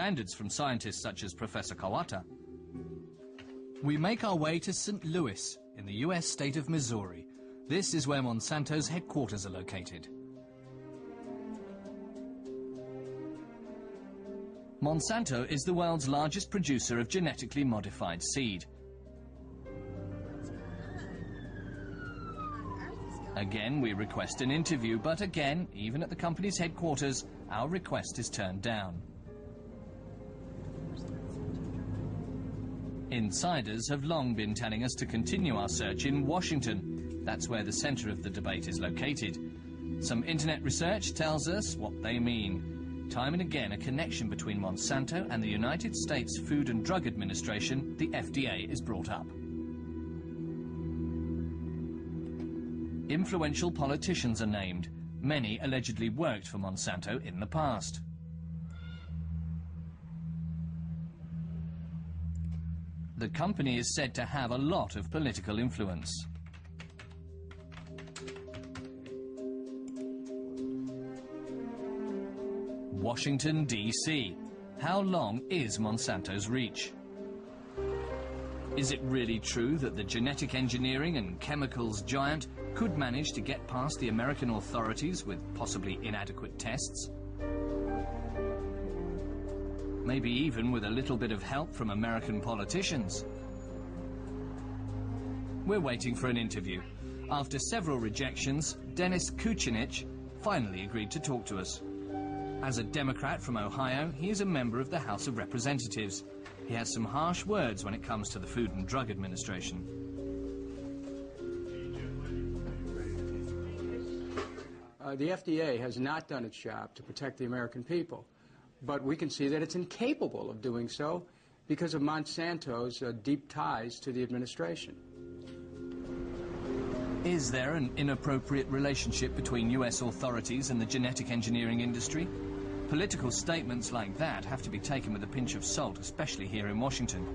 standards from scientists such as Professor Kawata. We make our way to St. Louis, in the US state of Missouri. This is where Monsanto's headquarters are located. Monsanto is the world's largest producer of genetically modified seed. Again, we request an interview, but again, even at the company's headquarters, our request is turned down. Insiders have long been telling us to continue our search in Washington. That's where the center of the debate is located. Some internet research tells us what they mean. Time and again, a connection between Monsanto and the United States Food and Drug Administration, the FDA, is brought up. Influential politicians are named. Many allegedly worked for Monsanto in the past. The company is said to have a lot of political influence. Washington, D.C. How long is Monsanto's reach? Is it really true that the genetic engineering and chemicals giant could manage to get past the American authorities with possibly inadequate tests? Maybe even with a little bit of help from American politicians. We're waiting for an interview. After several rejections, Dennis Kucinich finally agreed to talk to us. As a Democrat from Ohio, he is a member of the House of Representatives. He has some harsh words when it comes to the Food and Drug Administration. The FDA has not done its job to protect the American people. But we can see that it's incapable of doing so because of Monsanto's deep ties to the administration. Is there an inappropriate relationship between US authorities and the genetic engineering industry? Political statements like that have to be taken with a pinch of salt, especially here in Washington.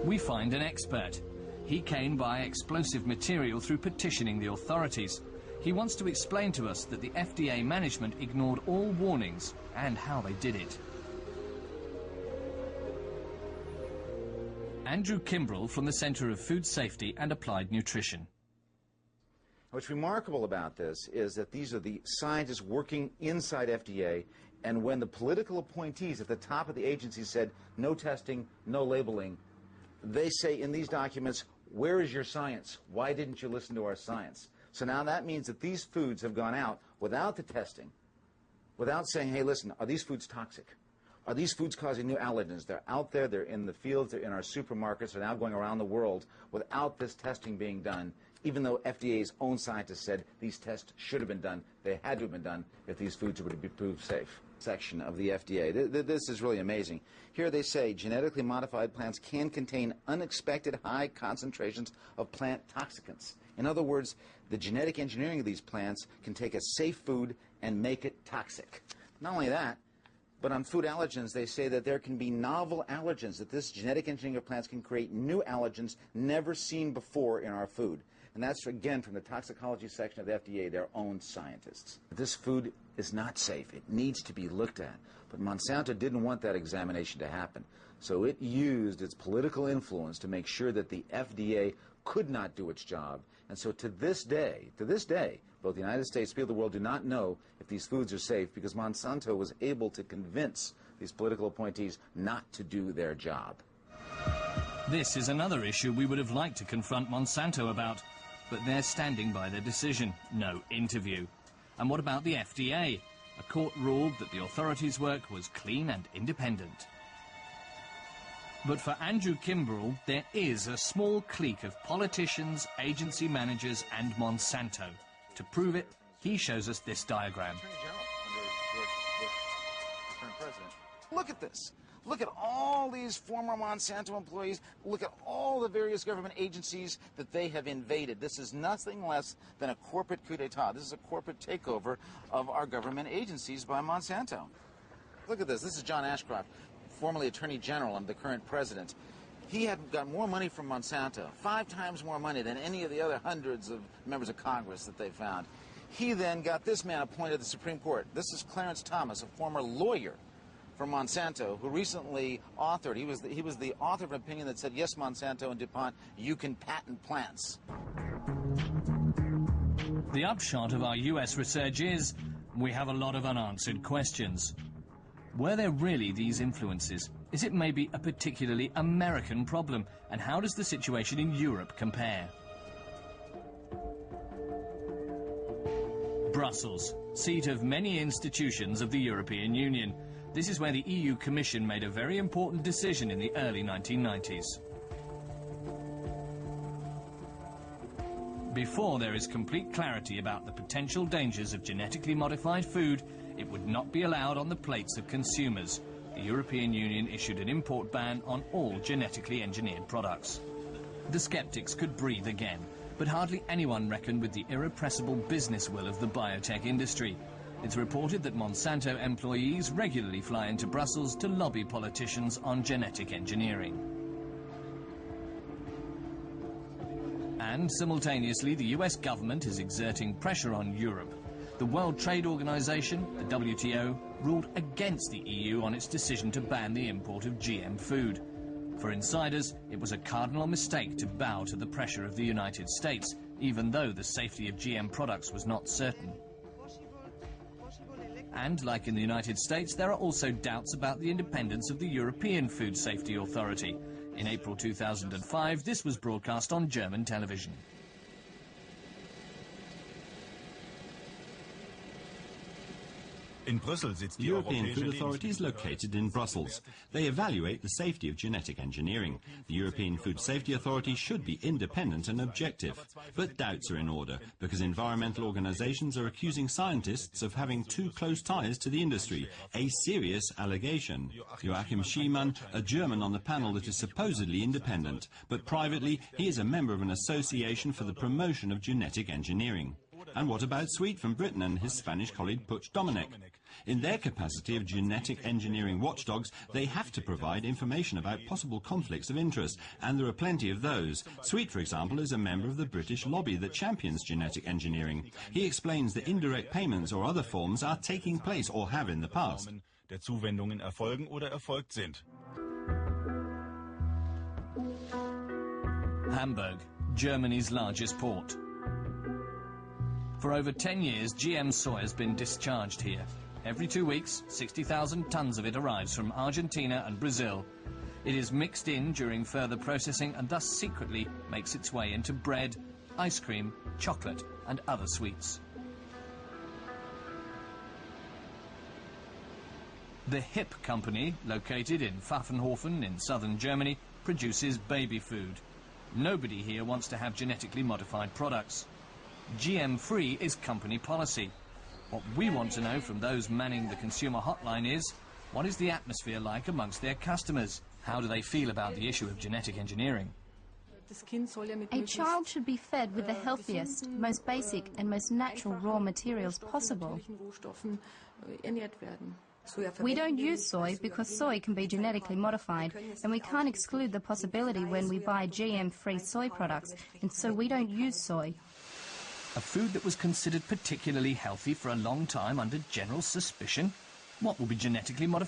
We find an expert. He came by explosive material through petitioning the authorities. He wants to explain to us that the FDA management ignored all warnings and how they did it. Andrew Kimbrell from the Center of Food Safety and Applied Nutrition. What's remarkable about this is that these are the scientists working inside FDA, and when the political appointees at the top of the agency said no testing, no labeling, they say in these documents, where is your science? Why didn't you listen to our science? So now that means that these foods have gone out without the testing, without saying, hey, listen, are these foods toxic? Are these foods causing new allergens? They're out there, they're in the fields, they're in our supermarkets, they're now going around the world without this testing being done, even though FDA's own scientists said these tests should have been done, they had to have been done if these foods were to be proved safe. Section of the FDA. This is really amazing. Here they say genetically modified plants can contain unexpected high concentrations of plant toxicants. In other words, the genetic engineering of these plants can take a safe food and make it toxic. Not only that, but on food allergens, they say that there can be novel allergens, that this genetic engineering of plants can create new allergens never seen before in our food. And that's, again, from the toxicology section of the FDA, their own scientists. This food is not safe. It needs to be looked at. But Monsanto didn't want that examination to happen. So it used its political influence to make sure that the FDA could not do its job. And so to this day, both the United States and people of the world do not know if these foods are safe because Monsanto was able to convince these political appointees not to do their job. This is another issue we would have liked to confront Monsanto about, but they're standing by their decision. No interview. And what about the FDA? A court ruled that the authorities' work was clean and independent. But for Andrew Kimbrell, there is a small clique of politicians, agency managers, and Monsanto. To prove it, he shows us this diagram. Look at this. Look at all these former Monsanto employees. Look at all the various government agencies that they have invaded. This is nothing less than a corporate coup d'etat. This is a corporate takeover of our government agencies by Monsanto. Look at this. This is John Ashcroft, formerly Attorney General and the current president. He had got more money from Monsanto, 5 times more money than any of the other hundreds of members of Congress that they found. He then got this man appointed to the Supreme Court. This is Clarence Thomas, a former lawyer from Monsanto, who recently authored, he was the author of an opinion that said, yes, Monsanto and DuPont, you can patent plants. The upshot of our US research is we have a lot of unanswered questions. Were there really these influences? Is it maybe a particularly American problem? And how does the situation in Europe compare? Brussels, seat of many institutions of the European Union. This is where the EU Commission made a very important decision in the early 1990s. Before there is complete clarity about the potential dangers of genetically modified food, it would not be allowed on the plates of consumers. The European Union issued an import ban on all genetically engineered products. The skeptics could breathe again, but hardly anyone reckoned with the irrepressible business will of the biotech industry. It's reported that Monsanto employees regularly fly into Brussels to lobby politicians on genetic engineering. And simultaneously, the US government is exerting pressure on Europe. The World Trade Organization, the WTO, ruled against the EU on its decision to ban the import of GM food. For insiders, it was a cardinal mistake to bow to the pressure of the United States, even though the safety of GM products was not certain. And, like in the United States, there are also doubts about the independence of the European Food Safety Authority. In April 2005, this was broadcast on German television. The European Food Authority is located in Brussels. They evaluate the safety of genetic engineering. The European Food Safety Authority should be independent and objective. But doubts are in order, because environmental organizations are accusing scientists of having too close ties to the industry, a serious allegation. Joachim Schiemann, a German on the panel that is supposedly independent, but privately he is a member of an association for the promotion of genetic engineering. And what about Sweet from Britain and his Spanish colleague Puig Dominic? In their capacity of genetic engineering watchdogs, they have to provide information about possible conflicts of interest, and there are plenty of those. Sweet, for example, is a member of the British lobby that champions genetic engineering. He explains that indirect payments or other forms are taking place or have in the past. Hamburg, Germany's largest port. For over 10 years, GM soy has been discharged here. Every 2 weeks, 60,000 tons of it arrives from Argentina and Brazil. It is mixed in during further processing and thus secretly makes its way into bread, ice cream, chocolate and other sweets. The HIP company, located in Pfaffenhofen in southern Germany, produces baby food. Nobody here wants to have genetically modified products. GM-free is company policy. What we want to know from those manning the consumer hotline is, what is the atmosphere like amongst their customers? How do they feel about the issue of genetic engineering? A child should be fed with the healthiest, most basic and most natural raw materials possible. We don't use soy because soy can be genetically modified, and we can't exclude the possibility when we buy GM-free soy products, and so we don't use soy. A food that was considered particularly healthy for a long time under general suspicion? What will be genetically modified?